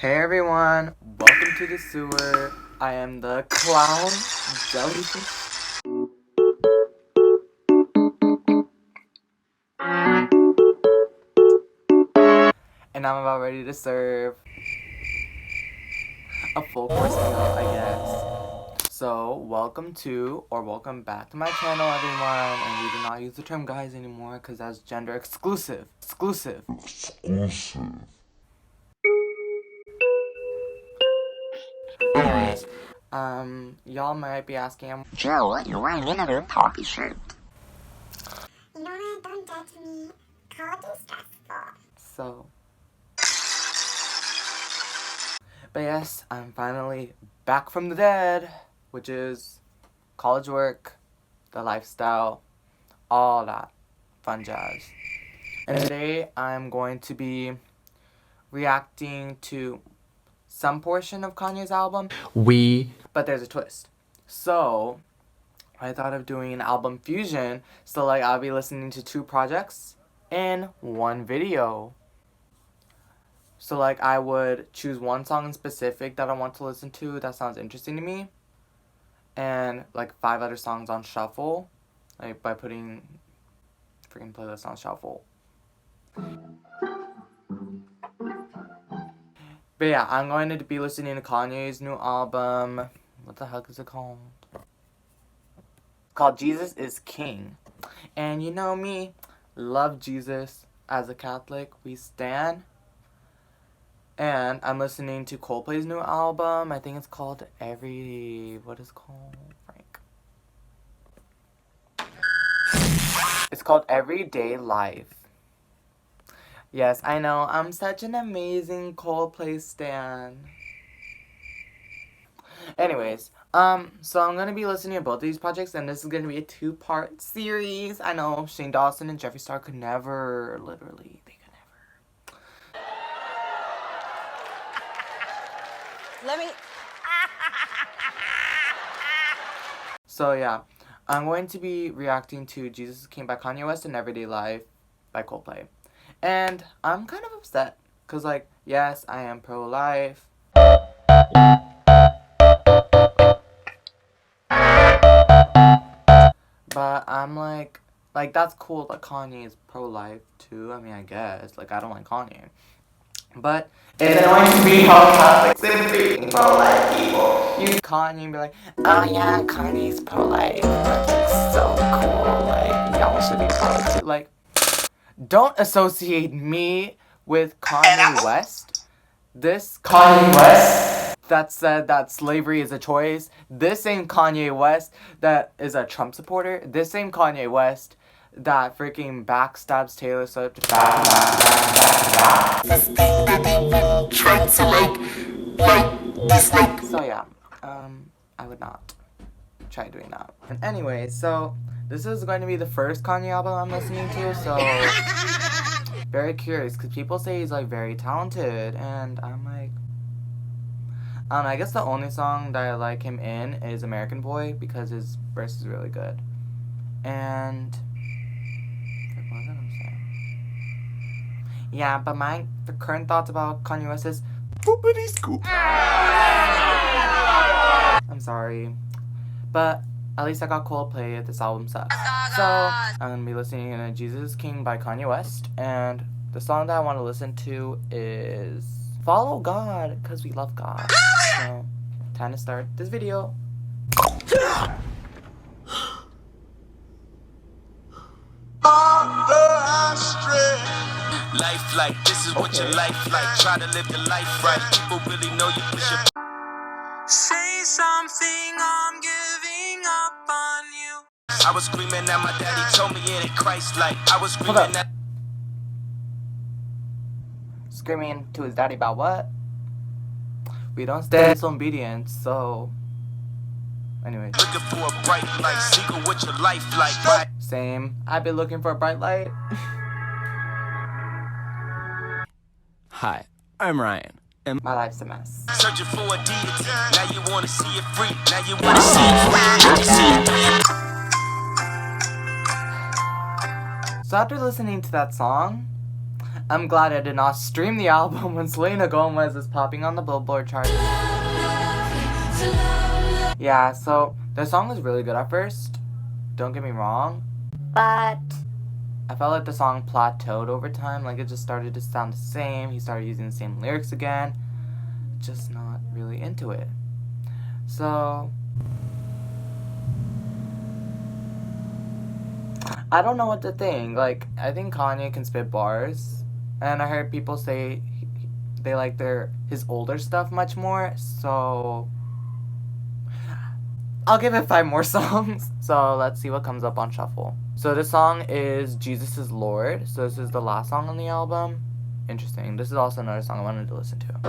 Hey everyone, welcome to the sewer. I am the clown jellyfish. And I'm about ready to serve a full course meal, I guess. So, welcome to, or welcome back to my channel, everyone. And we do not use the term guys anymore because that's gender exclusive. Exclusive. Anyways, y'all might be asking, Joe, what you're wearing another poppy shirt. You know what? Don't judge me. College is stressful. so. But yes, I'm finally back from the dead, which is college work, the lifestyle, all that fun jazz. And today I'm going to be reacting to some portion of Kanye's album. But there's a twist. So I thought of doing an album fusion. So like I'll be listening to two projects in one video. So like I would choose one song in specific that I want to listen to that sounds interesting to me. And like 5 other songs on shuffle. Like by putting freaking playlist on shuffle. But yeah, I'm going to be listening to Kanye's new album. What the heck is it called? It's called Jesus is King. And you know me, love Jesus. As a Catholic, we stan. And I'm listening to Coldplay's new album. I think it's called what is it called, Frank? It's called Everyday Life. Yes, I know. I'm such an amazing Coldplay stan. Anyways, so I'm gonna be listening to both of these projects, and this is gonna be a 2-part series. I know Shane Dawson and Jeffree Star could never, literally, they could never. Let me. So yeah, I'm going to be reacting to Jesus King by Kanye West and Everyday Life by Coldplay. And I'm kind of upset, because like, yes, I am pro-life. But I'm like that's cool that Kanye is pro-life too. I mean, I guess. Like, I don't like Kanye. But it's annoying to be how Catholics and freaking pro-life people use Kanye and be like, oh yeah, Kanye's pro-life. That's so cool. Like, y'all should be pro too. Like, don't associate me with Kanye West. This Kanye West that said that slavery is a choice. This same Kanye West that is a Trump supporter. This same Kanye West that freaking backstabs Taylor Swift. This thing that they've been trying to dislike. So yeah, I would not try doing that. And anyway, so this is going to be the first Kanye album I'm listening to, so very curious, because people say he's like very talented, and I'm like, I don't know, I guess the only song that I like him in is American Boy, because his verse is really good. And what was I gonna say? Yeah, but the current thoughts about Kanye West is whoopity scoop. I'm sorry, but at least I got Coldplay if this album sucks. So I'm gonna be listening to Jesus King by Kanye West, and the song that I want to listen to is Follow God, because we love God. So time to start this video. Life like this is what your life like. Try to live your life right. People really know you push your. Say something, I'm giving up on you. I was screaming at my daddy, told me it ain't Christ like. I was screaming at. Screaming to his daddy about what? We don't stand disobedience, so. Anyway. Looking for a bright light, secret what your life like. Same. I've been looking for a bright light. Hi, I'm Ryan. And my life's a mess. Searching for a deity, now you wanna see it free. Now you wanna see it free. So after listening to that song, I'm glad I did not stream the album when Selena Gomez is popping on the Billboard chart. Yeah, so the song was really good at first. Don't get me wrong. But I felt like the song plateaued over time. Like it just started to sound the same. He started using the same lyrics again. Just not really into it. So I don't know what to think. Like, I think Kanye can spit bars. And I heard people say they like his older stuff much more. So I'll give it 5 more songs. So let's see what comes up on Shuffle. So this song is Jesus is Lord. So this is the last song on the album. Interesting. This is also another song I wanted to listen to.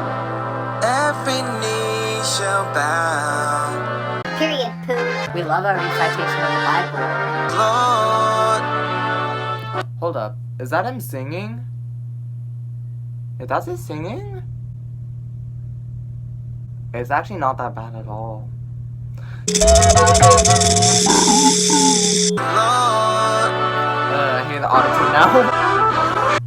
Every knee shall bow. Period, poo. We love our recitation of the Bible. Lord. Hold up. Is that him singing? If that's his singing? It's actually not that bad at all. I hear the auto-tune now.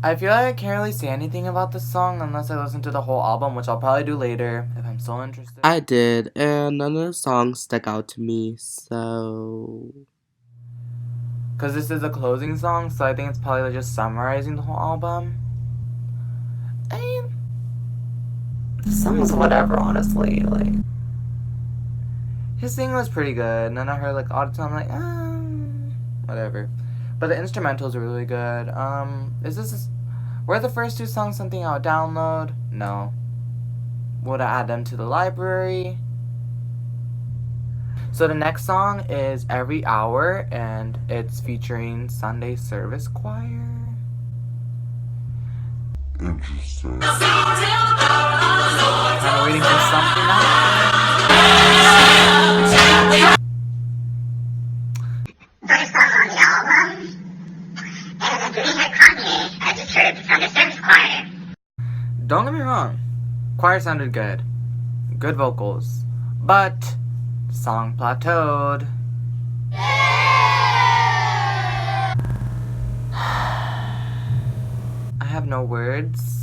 I feel like I can't really say anything about this song unless I listen to the whole album, which I'll probably do later if I'm so interested. I did, and none of the songs stuck out to me, so... Because this is a closing song, so I think it's probably just summarizing the whole album. I mean, the song's whatever, honestly. Like, his singing was pretty good, and then I heard like auto-tune, I'm like, whatever. But the instrumentals are really good. Were the first 2 songs something I would download? No. Would I add them to the library? So the next song is Every Hour, and it's featuring Sunday Service Choir. Interesting. Kind of waiting for something else. First song on the album. And I didn't hear Kanye. I just heard the Sunday Service Choir. Don't get me wrong. Choir sounded good. Good vocals. But the song plateaued. I have no words.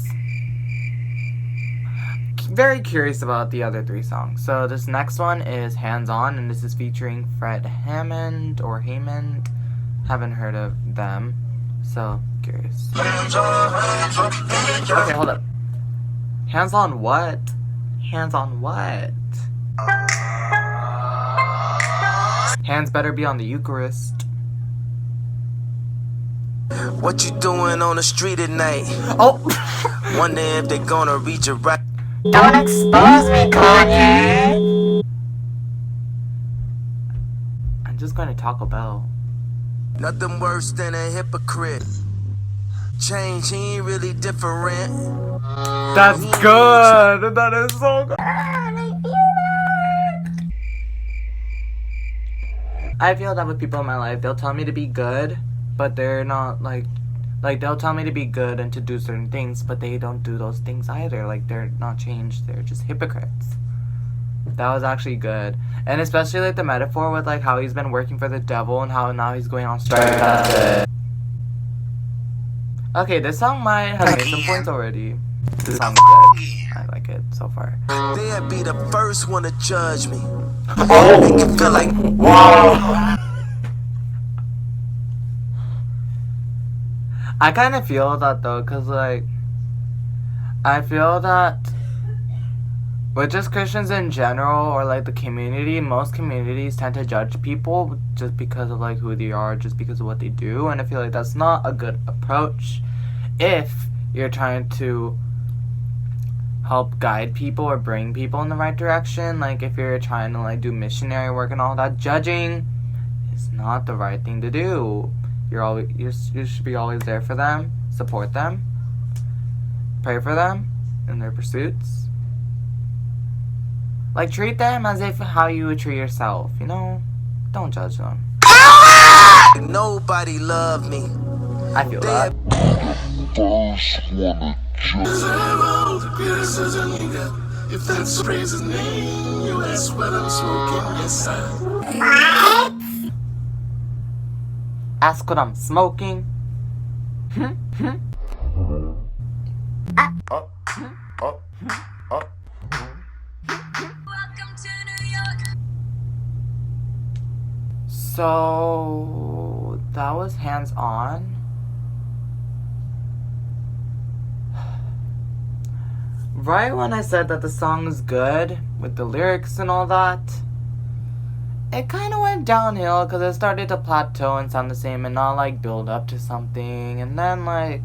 Very curious about the other 3 songs. So this next one is Hands On, and this is featuring Fred Hammond or Hammond. Haven't heard of them, so curious. Okay, hold up. Hands on what? Hands on what? Hands better be on the Eucharist. What you doing on the street at night? Oh! Wonder if they gonna reach a right. Don't expose me, Kanye. I'm just going to Taco Bell. Nothing worse than a hypocrite. Change, he ain't really different. That's good! That is so good! I feel that with people in my life, they'll tell me to be good, but they're not like they'll tell me to be good and to do certain things, but they don't do those things either. Like, they're not changed, they're just hypocrites. That was actually good. And especially like the metaphor with like how he's been working for the devil and how now he's going on strike. That's good. Okay, this song might have made some points already. This song's good. I like it so far. They'll be the first one to judge me. Oh! Make it feel like, wow! I kind of feel that though, cause like, I feel that with just Christians in general, or like the community, most communities tend to judge people just because of like who they are, just because of what they do, and I feel like that's not a good approach if you're trying to help guide people or bring people in the right direction. Like if you're trying to like do missionary work and all that, judging is not the right thing to do. You should be always there for them, support them, pray for them in their pursuits. Like, treat them as if how you would treat yourself, you know? Don't judge them. nobody loved me. I feel that. If that's praise his name, you ask what I'm smoking, yes Ask what I'm smoking. So that was Hands On. Right when I said that the song was good with the lyrics and all that, it kind of went downhill because it started to plateau and sound the same and not like build up to something. And then like,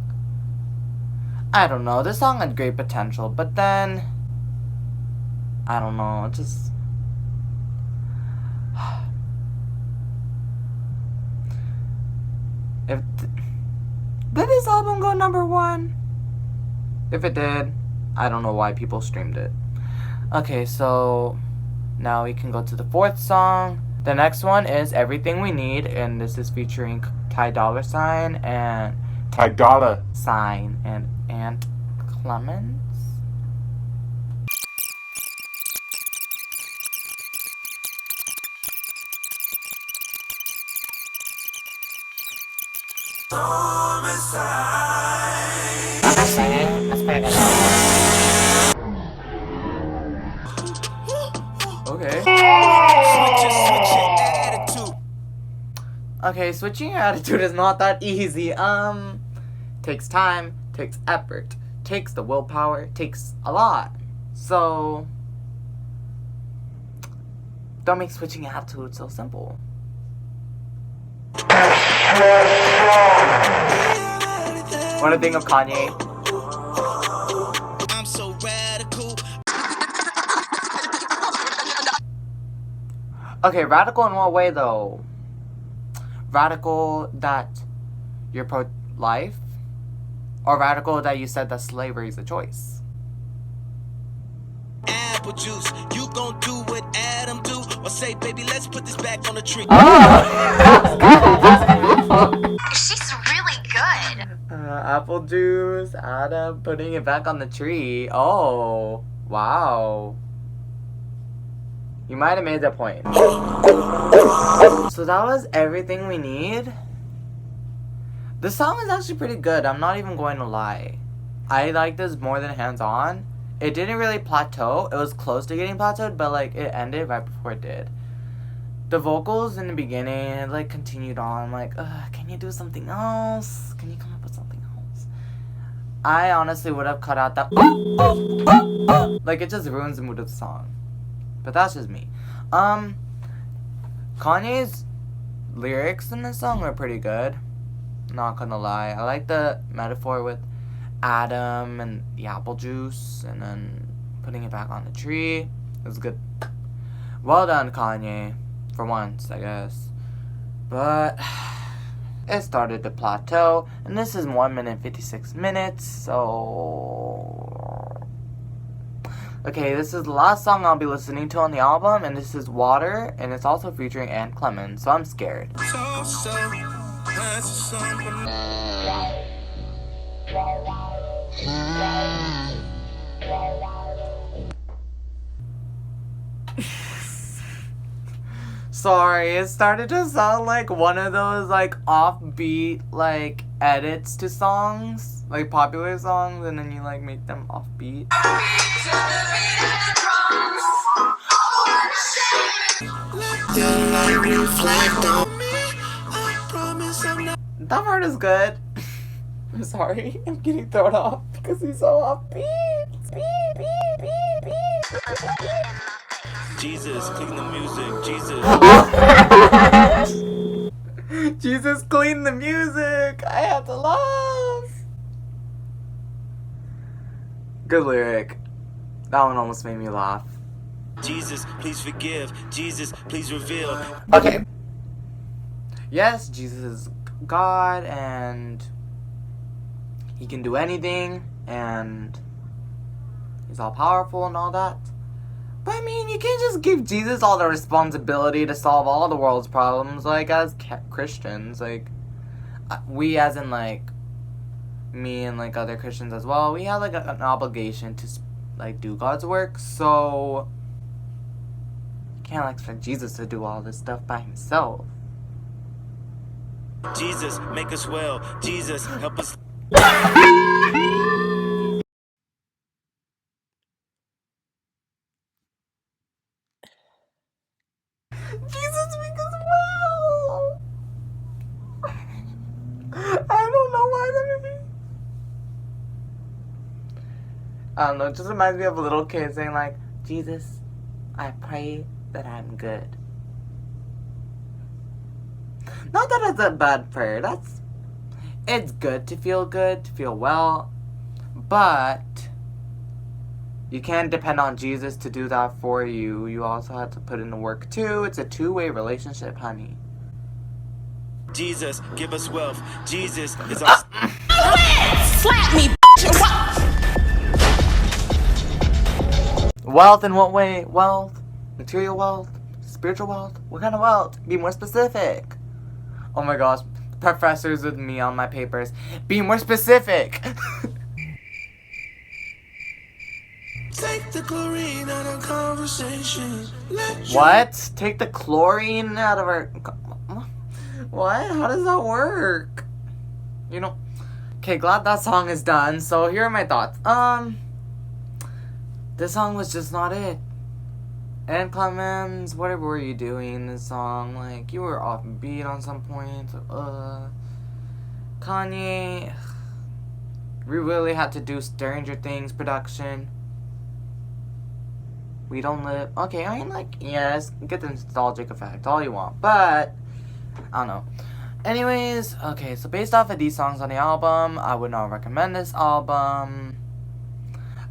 I don't know, this song had great potential, but then I don't know, just if did this album go #1? If it did, I don't know why people streamed it. Okay, so now we can go to the 4th song. The next one is Everything We Need, and this is featuring Ty Dolla $ign and Ty Dolla $ign and Ant Clemens. Okay. Okay, switching your attitude is not that easy. Takes time, takes effort, takes the willpower, takes a lot. So, don't make switching your attitude so simple. What do you think of Kanye? I'm so radical. Okay, radical in what way though? Radical that you're pro-life? Or radical that you said that slavery is a choice? Apple juice, you gon' do what Adam do, or say, baby, let's put this back on the tree. She's really good. Apple juice, Adam putting it back on the tree. Oh, wow. You might have made that point. So that was Everything We Need. The song is actually pretty good, I'm not even going to lie. I like this more than Hands On. It didn't really plateau. It was close to getting plateaued, but like it ended right before it did. The vocals in the beginning, it like continued on. Like, can you do something else? Can you come up with something else? I honestly would have cut out that. Like it just ruins the mood of the song. But that's just me. Kanye's lyrics in this song are pretty good. Not gonna lie. I like the metaphor with Adam and the apple juice and then putting it back on the tree. It was good. Well done, Kanye. For once, I guess. But it started to plateau. And this is 1 minute 56 minutes. So okay, this is the last song I'll be listening to on the album, and this is Water, and it's also featuring Ant Clemens, so I'm scared. Sorry, it started to sound like one of those like offbeat like edits to songs, like popular songs, and then you like make them offbeat. That part is good. I'm sorry, I'm getting thrown off because he's so offbeat. Jesus, clean the music, Jesus. Jesus, clean the music. I have to laugh. Good lyric. That one almost made me laugh. Jesus, please forgive. Jesus, please reveal. Okay. Yes, Jesus is God and he can do anything and he's all powerful and all that. But I mean, you can't just give Jesus all the responsibility to solve all the world's problems. Like, as Christians, like, we as in, like, me and, like, other Christians as well, we have, like, an obligation to, like, do God's work. So, you can't, like, expect Jesus to do all this stuff by himself. Jesus, make us well. Jesus, help us. Jesus because well. I don't know why that. I don't know. It just reminds me of a little kid saying like, Jesus, I pray that I'm good. Not that it's a bad prayer. It's good, to feel well, but you can't depend on Jesus to do that for you. You also have to put in the work too. It's a two-way relationship, honey. Jesus, give us wealth. Jesus is our. Slap me, Wealth in what way? Wealth? Material wealth? Spiritual wealth? What kind of wealth? Be more specific. Oh my gosh. Professors with me on my papers. Be more specific. Take the chlorine out of conversation. What? Take the chlorine out of our... What? How does that work? You know... Okay, glad that song is done. So here are my thoughts. This song was just not it. And Clemens, whatever were you doing in this song? Like, you were off beat on some points. Kanye... We really had to do Stranger Things production. We don't live... Okay, I mean, like, yes, get the nostalgic effect, all you want. But, I don't know. Anyways, okay, so based off of these songs on the album, I would not recommend this album.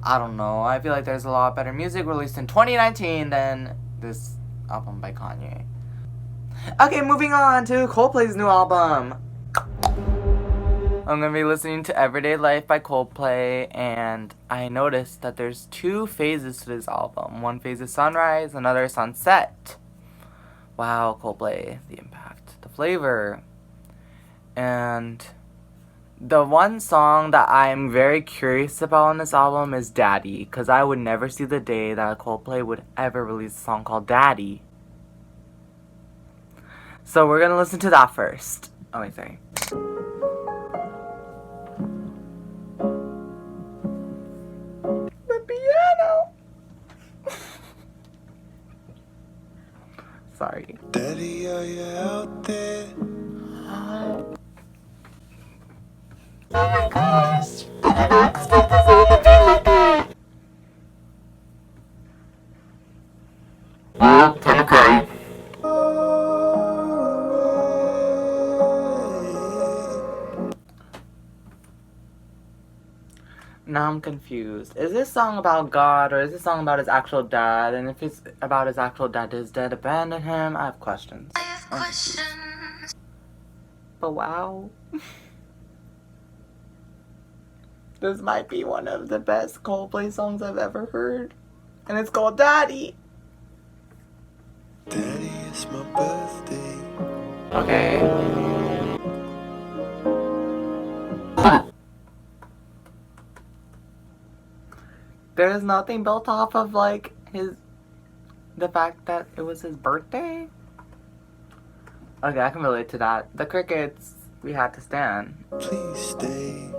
I don't know. I feel like there's a lot better music released in 2019 than this album by Kanye. Okay, moving on to Coldplay's new album. I'm gonna be listening to Everyday Life by Coldplay, and I noticed that there's two phases to this album. One phase is sunrise, another sunset. Wow, Coldplay, the impact, the flavor. And the one song that I'm very curious about on this album is Daddy, because I would never see the day that Coldplay would ever release a song called Daddy. So we're gonna listen to that first. Oh wait, sorry. The piano! Sorry. Daddy, are you out there? Oh my gosh. I did not expect this all to be like that. Well, time to cry. Now I'm confused. Is this song about God or is this song about his actual dad? And if it's about his actual dad, does dad abandon him? I have questions. But wow. This might be one of the best Coldplay songs I've ever heard. And it's called Daddy. Daddy, it's my birthday. Okay. There's nothing built off of like the fact that it was his birthday. Okay, I can relate to that. The crickets we had to stand. Please stay.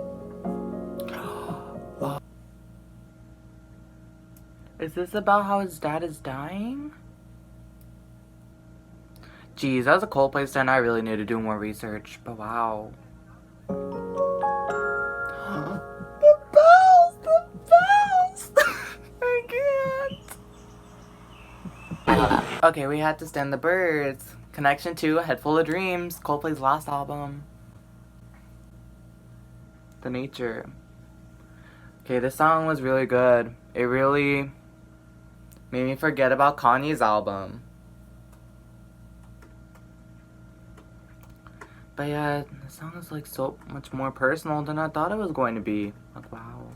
Is this about how his dad is dying? Jeez, as a Coldplay stan, I really need to do more research, but wow. The bells! I can't. Okay, we had to stand the birds. Connection to A Head Full of Dreams, Coldplay's last album. The nature. Okay, this song was really good. It really made me forget about Kanye's album. But yeah, the song is like so much more personal than I thought it was going to be. Like, wow.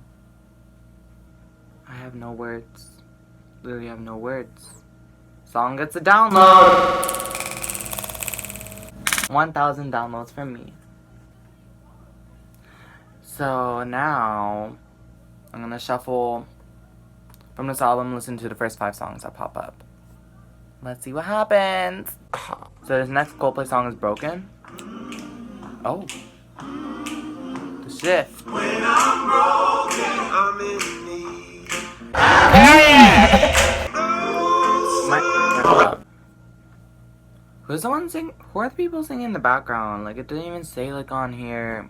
I have no words. Literally have no words. Song gets a download. 1,000 downloads from me. So now I'm gonna shuffle from this album, listen to the first 5 songs that pop up. Let's see what happens. So this next Coldplay song is Broken. Oh. The shift. When I'm broken, I'm in need. Hold up. Who's the one sing? Who are the people singing in the background? Like, it didn't even say, like, on here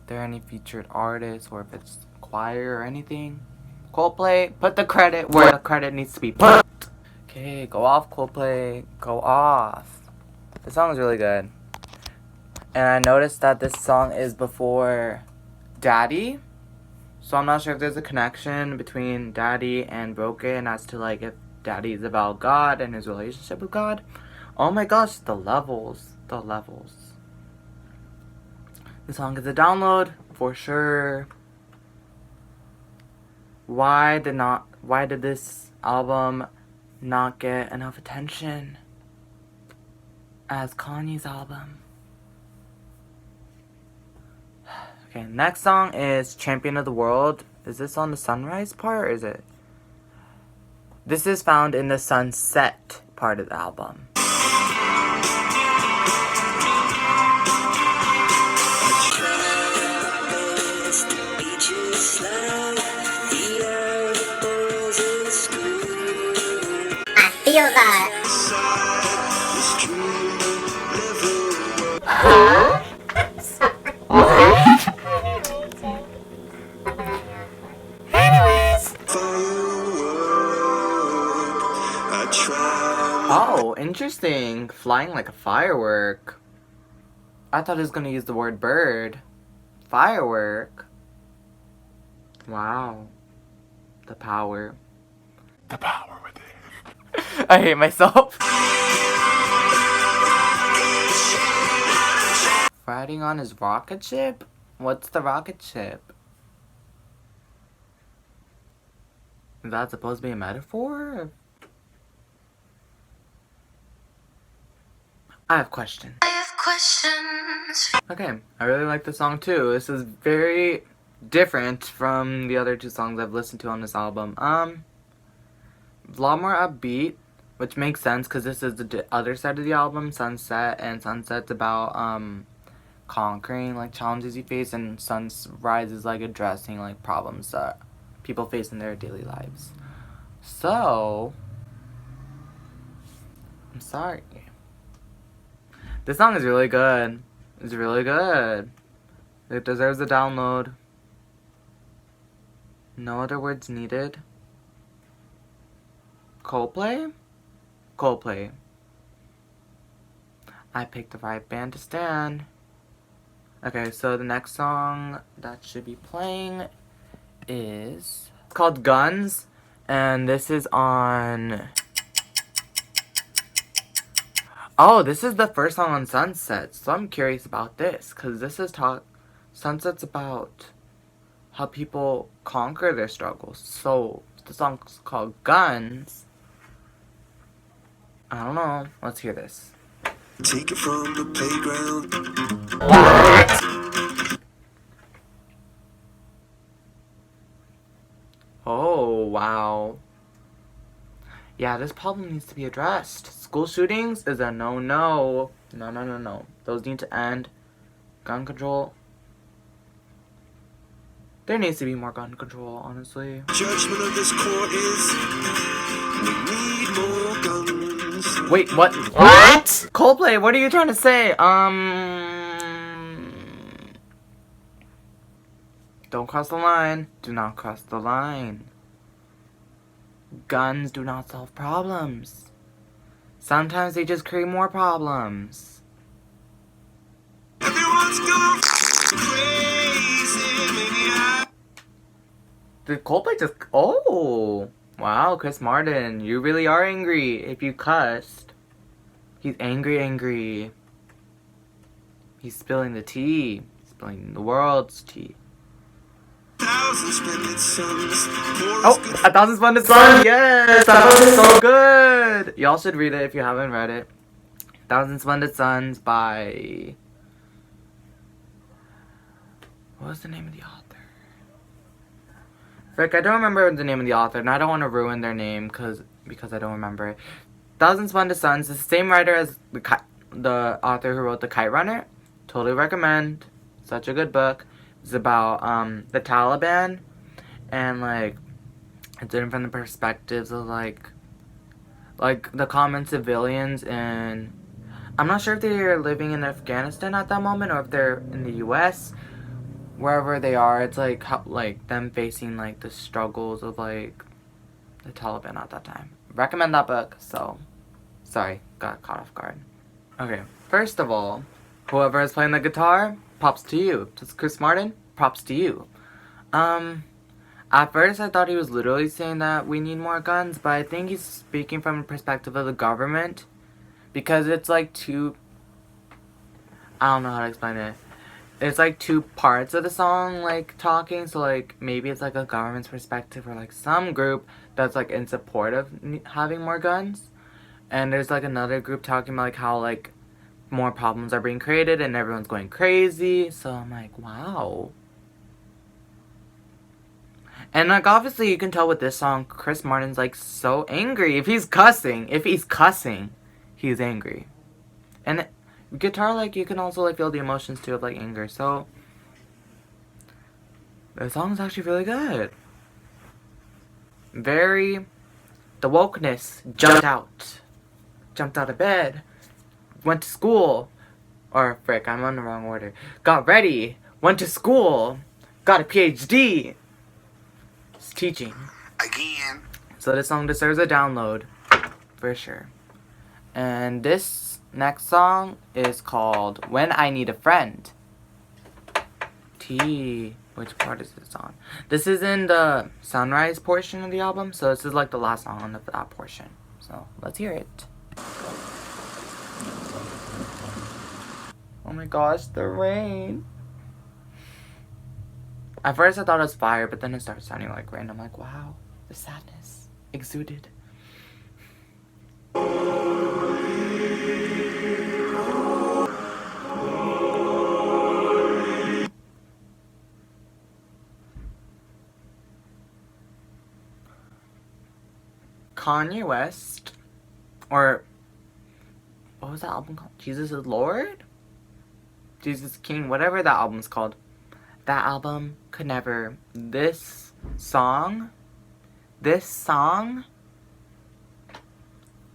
if there are any featured artists or if it's choir or anything. Coldplay, put the credit where the credit needs to be put. Okay, go off, Coldplay. Go off. This song is really good. And I noticed that this song is before Daddy. So I'm not sure if there's a connection between Daddy and Broken as to, like, if Daddy is about God and his relationship with God. Oh my gosh, the levels. The levels. The song is a download for sure. Why did this album not get enough attention as Kanye's album? Okay, next song is Champion of the World. Is this on the sunrise part or is it? This is found in the sunset part of the album. I feel that. Oh, interesting. Flying like a firework. I thought it was gonna use the word bird. Firework. Wow. The power. The power within. I hate myself. Riding on his rocket ship? What's the rocket ship? Is that supposed to be a metaphor? I have questions. Okay, I really like the song too. This is very different from the other two songs I've listened to on this album. A lot more upbeat, which makes sense because this is the other side of the album, Sunset, and Sunset's about conquering like challenges you face, and Sunrise is like addressing like problems that people face in their daily lives. So, I'm sorry. This song is really good. It's really good. It deserves a download. No other words needed. Coldplay? Coldplay. I picked the right band to stand. Okay, so the next song that should be playing is... It's called Guns. And this is on... Oh, this is the first song on Sunset, so I'm curious about this, because this is Sunset's about how people conquer their struggles. So, the song's called Guns. I don't know. Let's hear this. Take it from the playground. Oh, wow. Yeah, this problem needs to be addressed. School shootings is a no-no. No. Those need to end. Gun control. There needs to be more gun control, honestly. Judgment of this court is we need more guns. Wait, what? What? Coldplay, what are you trying to say? Don't cross the line. Do not cross the line. Guns do not solve problems. Sometimes they just create more problems. Everyone's going crazy, maybe I... Did Coldplay just... Oh! Wow, Chris Martin. You really are angry if you cussed. He's angry. He's spilling the tea. Spilling the world's tea. Oh, 1,000 Splendid Suns! Yes! That book is so good! Y'all should read it if you haven't read it. 1,000 Splendid Suns by... What was the name of the author? Frick, I don't remember the name of the author, and I don't want to ruin their name because I don't remember it. 1,000 Splendid Suns is the same writer as the author who wrote The Kite Runner. Totally recommend. Such a good book. It's about the Taliban, and like it's written from the perspectives of like the common civilians, and I'm not sure if they're living in Afghanistan at that moment or if they're in the U.S. Wherever they are, it's like how, like them facing like the struggles of like the Taliban at that time. Recommend that book. So, sorry, got caught off guard. Okay, first of all, whoever is playing the guitar, props to you. Just Chris Martin, props to you. At first I thought he was literally saying that we need more guns, but I think he's speaking from the perspective of the government, because it's like two, I don't know how to explain it. It's like two parts of the song, like, talking, so, like, maybe it's, like, a government's perspective or, like, some group that's, like, in support of having more guns. And there's, like, another group talking about, like, how, like, more problems are being created and everyone's going crazy. So I'm like, wow. And, like, obviously you can tell with this song, Chris Martin's, like, so angry. If he's cussing, he's angry. And guitar, like, you can also, like, feel the emotions, too, of, like, anger. So, the song's actually really good. The wokeness jumped out of bed, went to school, or, frick, I'm on the wrong order. Got ready, went to school, got a PhD. It's teaching. Again. So this song deserves a download, for sure. And this next song is called When I Need a Friend. Which part is this on? This is in the Sunrise portion of the album, so this is like the last song of that portion. So let's hear it. Oh my gosh, the rain. At first I thought it was fire, but then it started sounding like rain. I'm like, wow, the sadness exuded. Kanye West, or what was that album called? Jesus is Lord? Jesus King, whatever that album's called. That album could never. This song, it's on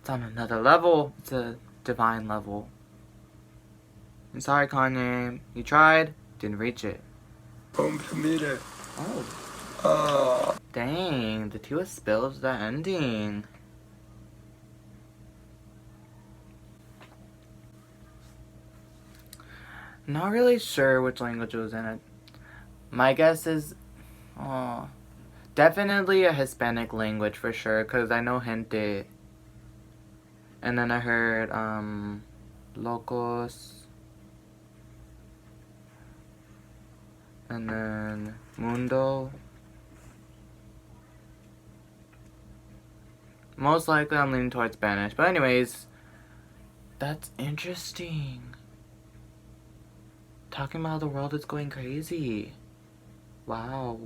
another level. It's a divine level. I'm sorry, Kanye. You tried, didn't reach it. Oh. Dang, the two spilled the ending. Not really sure which language was in it. My guess is, definitely a Hispanic language for sure, because I know gente. And then I heard, locos. And then mundo. Most likely I'm leaning towards Spanish. But anyways, that's interesting. Talking about how the world is going crazy. Wow.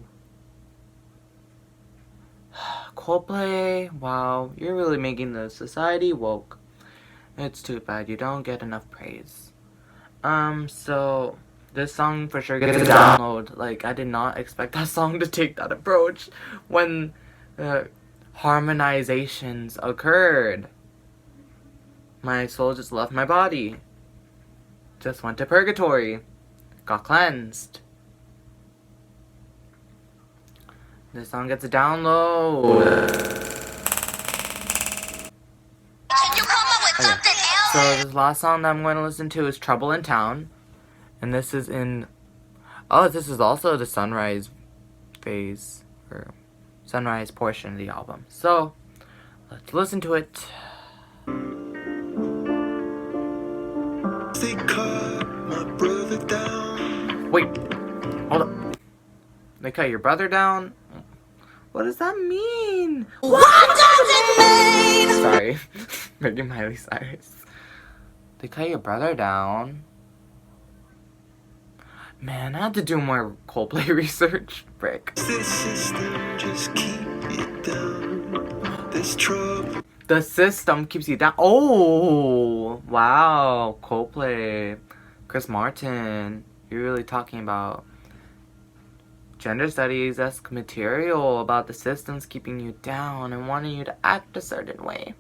Coldplay, wow, you're really making the society woke. It's too bad you don't get enough praise. So this song for sure gets a download. Like, I did not expect that song to take that approach when harmonizations occurred. My soul just left my body. Just went to purgatory. Got cleansed. This song gets a download. Okay. So this last song that I'm going to listen to is Trouble in Town. And this is in... Oh, this is also the Sunrise phase. Or Sunrise portion of the album. So, let's listen to it. They cut my brother down. Wait, hold up. They cut your brother down? What does that mean? What does it mean? Sorry, making Miley Cyrus. They cut your brother down. Man, I had to do more Coldplay research. Frick. This system just keep it down. This trouble. The system keeps you down. Oh, wow. Coldplay. Chris Martin. You're really talking about gender studies-esque material about the systems keeping you down and wanting you to act a certain way.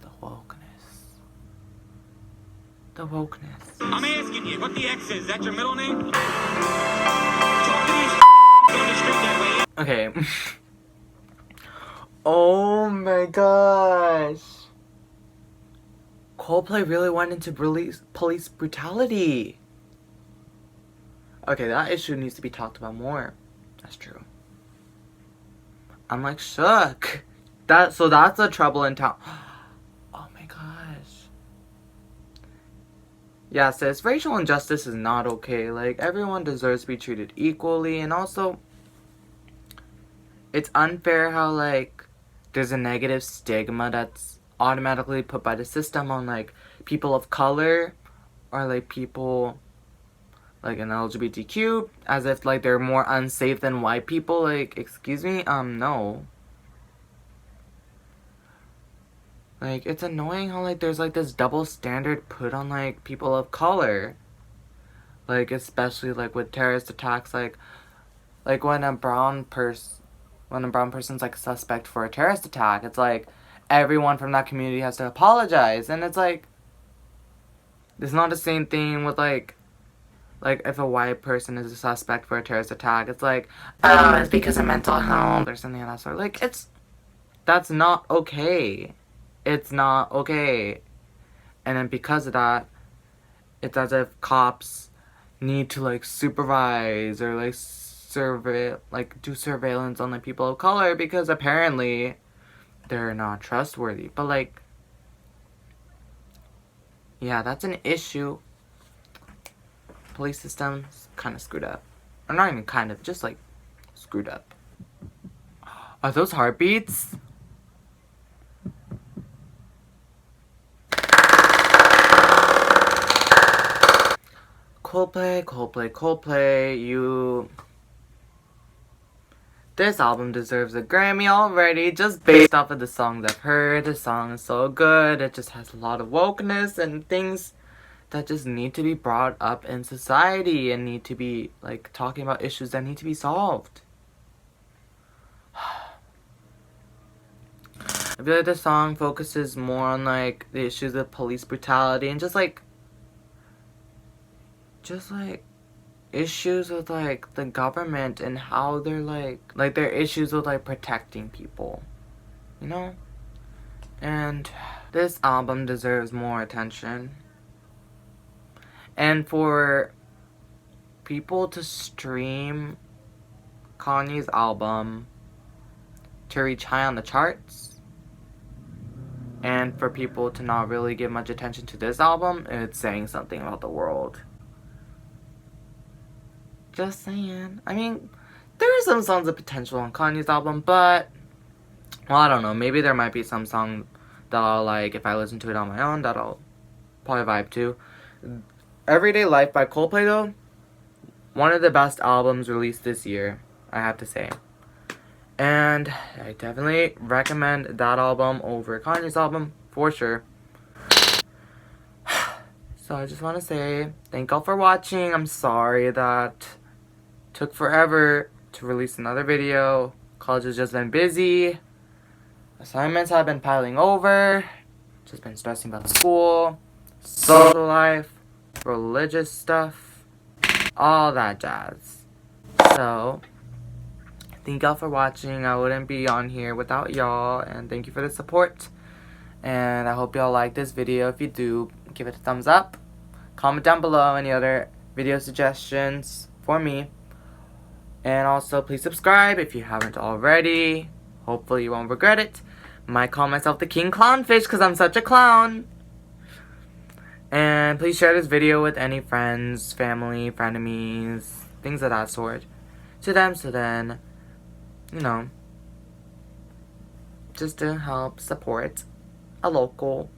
The wokeness. The wokeness. I'm asking you, what the X is? Is that your middle name? Talk to these on the street that way. Okay. Oh my gosh. Coldplay really went into police brutality. Okay, that issue needs to be talked about more. That's true. I'm like shook. So that's a trouble in town. Oh my gosh. Yeah, sis, racial injustice is not okay. Like, everyone deserves to be treated equally, and also it's unfair how, like, there's a negative stigma that's automatically put by the system on, like, people of color or, like, people, like, in LGBTQ, as if, like, they're more unsafe than white people. Like, excuse me? No. Like, it's annoying how, like, there's, like, this double standard put on, like, people of color. Like, especially, like, with terrorist attacks, like when a brown person's, like, suspect for a terrorist attack, it's like, everyone from that community has to apologize, and it's like, it's not the same thing with, like, if a white person is a suspect for a terrorist attack, it's like, oh, it's because of mental health, or something of that sort. Like, that's not okay. It's not okay. And then because of that, it's as if cops need to, like, supervise or, like, do surveillance on the people of color because apparently they're not trustworthy. But, like, yeah, that's an issue. Police system's kind of screwed up. Or not even kind of, just, like, screwed up. Are those heartbeats? Coldplay, this album deserves a Grammy already, just based off of the songs I've heard. The song is so good, it just has a lot of wokeness and things that just need to be brought up in society and need to be, like, talking about issues that need to be solved. I feel like the song focuses more on, like, the issues of police brutality and just like issues with, like, the government and how they're, like their issues with, like, protecting people, you know? And this album deserves more attention. And for people to stream Kanye's album to reach high on the charts, and for people to not really give much attention to this album, it's saying something about the world. Just saying. I mean, there are some songs of potential on Kanye's album, but, well, I don't know. Maybe there might be some song that I'll, like, if I listen to it on my own, that I'll probably vibe to. Everyday Life by Coldplay, though, one of the best albums released this year, I have to say. And I definitely recommend that album over Kanye's album, for sure. So I just want to say, thank y'all for watching. I'm sorry that took forever to release another video. College has just been busy. Assignments have been piling over. Just been stressing about school, social life, religious stuff, all that jazz. So, thank y'all for watching. I wouldn't be on here without y'all, and thank you for the support. And I hope y'all like this video. If you do, give it a thumbs up. Comment down below any other video suggestions for me. And also, please subscribe if you haven't already. Hopefully you won't regret it. Might call myself the King Clownfish because I'm such a clown. And please share this video with any friends, family, frenemies, things of that sort. To them, so then, you know, just to help support a local,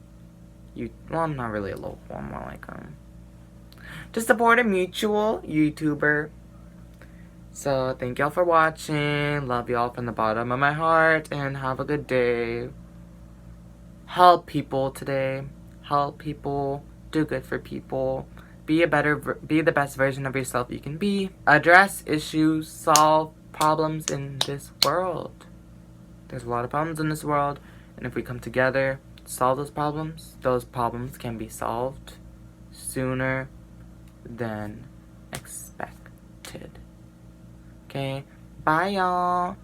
well, I'm not really a local, I'm more like, to support a mutual YouTuber. So, thank y'all for watching. Love y'all from the bottom of my heart. And have a good day. Help people today. Help people. Do good for people. Be the best version of yourself you can be. Address issues, solve problems in this world. There's a lot of problems in this world, and if we come together, solve those problems can be solved sooner than expected. Okay, bye y'all.